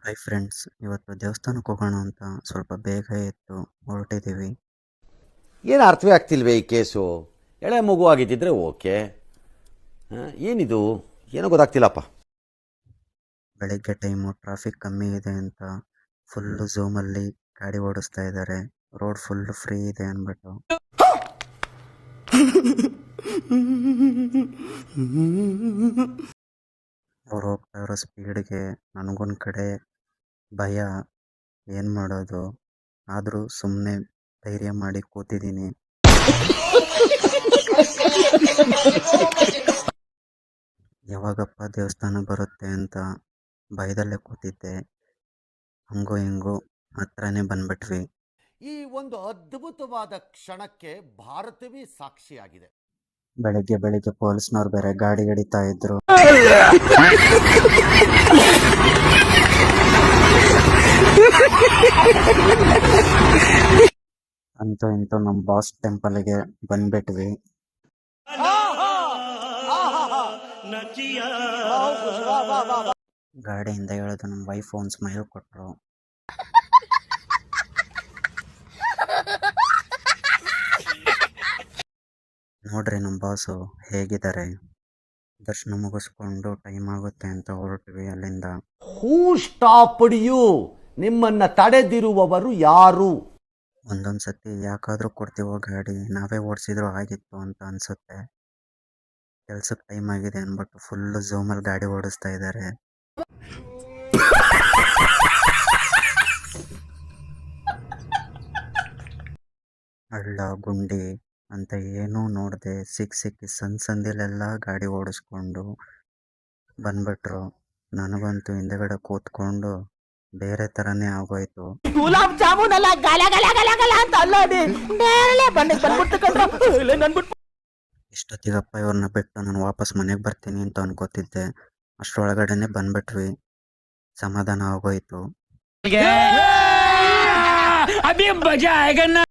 Hi friends, ಇವತ್ತು ದೇವಸ್ಥಾನಕ್ಕೆ ಹೋಗೋಣ ಅಂತ ಸ್ವಲ್ಪ ಬೇಗ ಎದ್ದು ಹೊರಟಿದ್ದೀವಿ. ಏನು ಅರ್ಥವೇ ಆಗ್ತಿಲ್ವೇ ಈ ಕೇಸು. ಎಳೆ ಮಗು ಆಗಿದ್ದಿದ್ರೆ ಓಕೆ. ಏನಿದು ಏನೋ ಗೊತ್ತಾಗ್ತಿಲ್ಲಪ್ಪ. ಬೆಳಗ್ಗೆ ಟೈಮು ಟ್ರಾಫಿಕ್ ಕಮ್ಮಿ ಇದೆ ಅಂತ ಫುಲ್ಲು ಝೂಮಲ್ಲಿ ಗಾಡಿ ಓಡಿಸ್ತಾ ಇದ್ದಾರೆ. ರೋಡ್ ಫುಲ್ಲು ಫ್ರೀ ಇದೆ ಅಂದ್ಬಿಟ್ಟು ಅವ್ರು ಹೋಗ್ತಾ ಇರೋ ಸ್ಪೀಡ್ಗೆ ನನಗೊಂದು ಕಡೆ ಭಯ. ಏನು ಮಾಡೋದು, ಆದರೂ ಸುಮ್ಮನೆ ಧೈರ್ಯ ಮಾಡಿ ಕೂತಿದ್ದೀನಿ. ಯಾವಾಗಪ್ಪ ದೇವಸ್ಥಾನ ಬರುತ್ತೆ ಅಂತ ಭಯದಲ್ಲೇ ಕೂತಿದ್ದೆ. ಹಂಗೋ ಹಿಂಗೋ ಹತ್ರನೇ ಬಂದ್ಬಿಟ್ವಿ. ಈ ಒಂದು ಅದ್ಭುತವಾದ ಕ್ಷಣಕ್ಕೆ ಭಾರತವೇ ಸಾಕ್ಷಿಯಾಗಿದೆ. ಬೆಳಗ್ಗೆ ಬೆಳಿಗ್ಗೆ ಪೊಲೀಸ್ನವ್ರು ಬೇರೆ ಗಾಡಿ ಹಿಡಿತಾ ಇದ್ರು. ಅಂತೂ ಇಂತೂ ನಮ್ಮ ಬಾಸ್ ಟೆಂಪಲ್ಗೆ ಬಂದ್ಬಿಟ್ವಿ. ಗಾಡಿಯಿಂದ ಇಳಿದು ನಮ್ಮ ವೈಫ್ ಒಂದು ಸ್ಮೈಲ್ ಕೊಟ್ಟರು. ನೋಡ್ರಿ ನಮ್ಮ ಬಾಸು ಹೇಗಿದ್ದಾರೆ. ದರ್ಶನ ಮುಗಿಸ್ಕೊಂಡು ಟೈಮ್ ಆಗುತ್ತೆ ಅಂತ ಹೊರಟ್ವಿ ಅಲ್ಲಿಂದ. ಹೂ ಸ್ಟಾಪ್ಡ್ ಯು? ನಿಮ್ಮನ್ನ ತಡೆದಿರುವವರು ಯಾರು? ಒಂದೊಂದು ಸತಿ ಯಾಕಾದ್ರೂ ಕೊಡ್ತೀವೋ ಗಾಡಿ, ನಾವೇ ಓಡಿಸಿದ್ರು ಆಗಿತ್ತು ಅಂತ ಅನ್ಸುತ್ತೆ. ಕೆಲ್ಸಕ್ಕೆ ಟೈಮ್ ಆಗಿದೆ ಅಂದ್ಬಿಟ್ಟು ಫುಲ್ಲು ಝೂಮಲ್ಲಿ ಗಾಡಿ ಓಡಿಸ್ತಾ ಇದ್ದಾರೆ. ಹಳ್ಳ ಗುಂಡಿ ಅಂತ ಏನೂ ನೋಡದೆ ಸಿಕ್ಕಿ ಸಂದಿಲೆಲ್ಲ ಗಾಡಿ ಓಡಿಸ್ಕೊಂಡು ಬಂದ್ಬಿಟ್ರು. ನನಗಂತೂ ಹಿಂದೆಗಡೆ ಕೂತ್ಕೊಂಡು ಬೇರೆ ಥರನೇ ಆಗೋಯ್ತು. ಗುಲಾಬ್ ಜಾಮೂನ್ ಅಲ್ಲ, ಗಲ ಗಲ ಗಲ ಗಲ ಅಂತ ಅಲ್ಲೋಡಿ ನೇರಳೆ ಬಣ್ಣಿಗೆ ಬಂದ್ಬಿಡ್ತು ಕಣ್ರೋ. ಇಷ್ಟೊತ್ತಿಗಪ್ಪ ಇವ್ರನ್ನ ಬಿಟ್ಟು ನಾನು ವಾಪಸ್ ಮನೆಗೆ ಬರ್ತೀನಿ ಅಂತ ಅನ್ಕೋತಿದ್ದೆ. ಅಷ್ಟರೊಳಗಡೆನೆ ಬಂದ್ಬಿಟ್ವಿ. ಸಮಾಧಾನ ಆಗೋಯ್ತು.